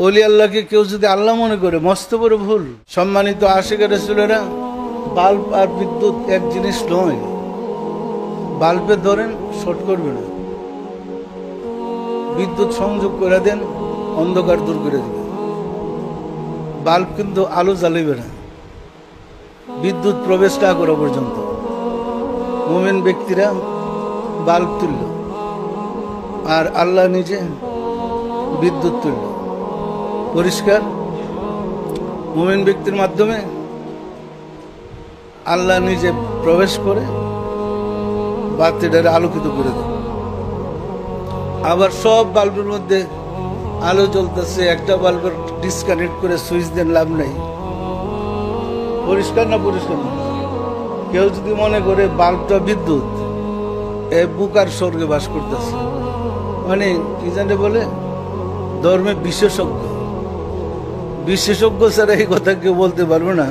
ওলি আল্লাহকে কেউ যদি আল্লাহ মনে করে মস্ত বড় ভুল। সম্মানিত আশিক রাসূলেরা, বাল্ব আর বিদ্যুৎ এক জিনিস নয়। বাল্বে ধরেন শর্ট করবে না, বিদ্যুৎ সংযোগ করে দেন অন্ধকার দূর করে দেবে। বাল্ব কিন্তু আলো জ্বালিবে না বিদ্যুৎ প্রবেশ না করা পর্যন্ত। মুমিন ব্যক্তিরা বাল্ব তুলল আর আল্লাহ নিজে বিদ্যুৎ তুলল। পরিষ্কার। মুমিন ব্যক্তির মাধ্যমে আল্লাহ নিজে প্রবেশ করে বাতিটারে আলোকিত করে দেয়। আবার সব বাল্বের মধ্যে আলো জ্বলতেছে, একটা বাল্বের ডিসকানেক্ট করে সুইচ দেন, লাভ নাই। পরিষ্কার না? পরিষ্কার না? কেউ যদি মনে করে বাল্বটা বিদ্যুৎ, এ বুকার স্বর্গে বাস করতেছে। মানে কি জানে বলে, ধর্মে বিশেষজ্ঞ। বিশেষজ্ঞ ছাড়া এই কথা কেউ বলতে পারবে না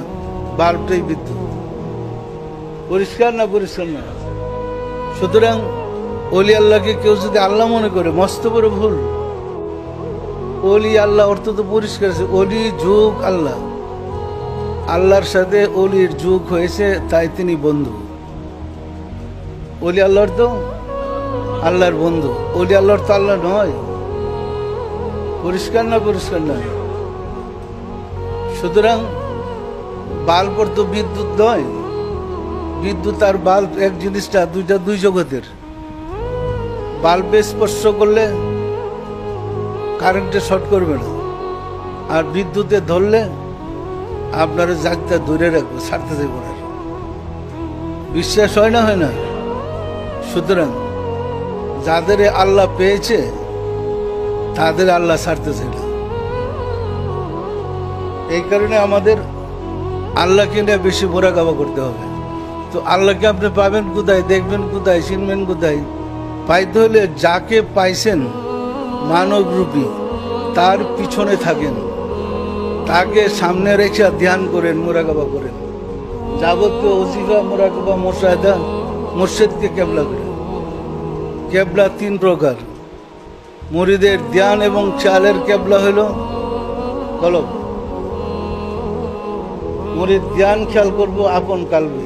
বাল্বটাই বিদ্যুৎ। পরিষ্কার না? পরিষ্কার না? সুতরাং ওলি আল্লাহকে কেউ যদি আল্লাহ মনে করে মস্ত বড় ভুল। ওলি আল্লাহ অর্থ তো পরিষ্কার আছে, অলি যুগ আল্লাহ। আল্লাহর সাথে অলির যুগ হয়েছে, তাই তিনি বন্ধু। ওলি আল্লাহর তো আল্লাহর বন্ধু, ওলি আল্লাহর তো আল্লাহ নয়। পরিষ্কার না? পরিষ্কার না? সুতরাং বাল্ব তো বিদ্যুৎ নয়। বিদ্যুৎ আর বাল্ব এক জিনিসটা, দুইটা দুই জগতের। বাল্বে স্পর্শ করলে কারেন্টে শর্ট করবে না, আর বিদ্যুতে ধরলে আপনার জাগতে ধরে রাখবে, ছাড়তে দেবে না। বিশ্বাস হয় না? হয় না? সুতরাং যাদের আল্লাহ পেয়েছে তাদের আল্লাহ ছাড়তেছে না। এই কারণে আমাদের আল্লাহকে নিয়ে বেশি মোরাকাবা করতে হবে। তো আল্লাহকে আপনি পাবেন কোথায়, দেখবেন কোথায়, চিনবেন কোথায়? পাইতে হলে যাকে পাইছেন মানবরূপী, তার পিছনে থাকেন, তাকে সামনে রেখে ধ্যান করেন, মোরাকাবা করেন। যাবতীয় ওজিফা, মোরাকাবা, মুশাহাদা, মুর্শিদকে কেবলা করেন। কেবলা তিন প্রকার। মুরিদের ধ্যান এবং খেয়ালের কেবলা হইল কলব। মুরিদ ধ্যান খেয়াল করবো আপন কালবে।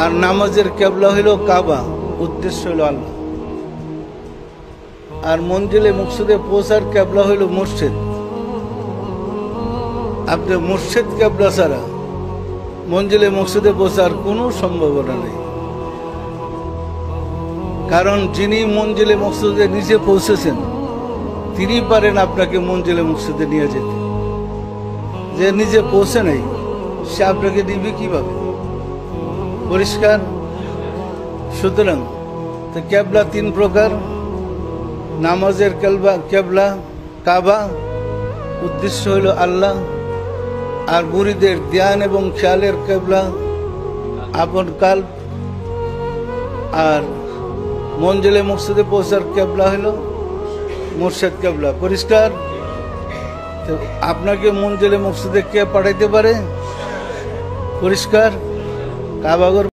আর নামাজের কেবলা হইল কাবা, উদ্দেশ্য হইল আল্লাহ। আর মঞ্জিলে মকসুদে পৌঁছার কেবলা হইল মুর্শিদ। আপনি মুর্শিদ কেবলা ছাড়া মঞ্জিলে মকসুদে পৌঁছার কোনো সম্ভাবনা নেই। কারণ যিনি মঞ্জিলে মকসুদে নিজে পৌঁছেছেন, তিনি পারেন আপনাকে মঞ্জিলে মকসুদে নিয়ে যেতে। যে নিজে পৌঁছে নেই, সে আপনাকে দিবে কিভাবে? পরিষ্কার? সুতরাং তো কেবলা তিন প্রকার। নামাজের কেবলা কাবা, উদ্দেশ্য হইল আল্লাহ। আর মুরিদের ধ্যান এবং খেয়ালের কেবলা আপন কাল। আর মঞ্জিলে মকসুদে পৌঁছার কেবলা হইল মুর্শিদ কেবলা। পরিষ্কার? তো আপনাকে মঞ্জিলে মকসুদে কে পাঠাইতে পারে? পরিষ্কার? কাবাগর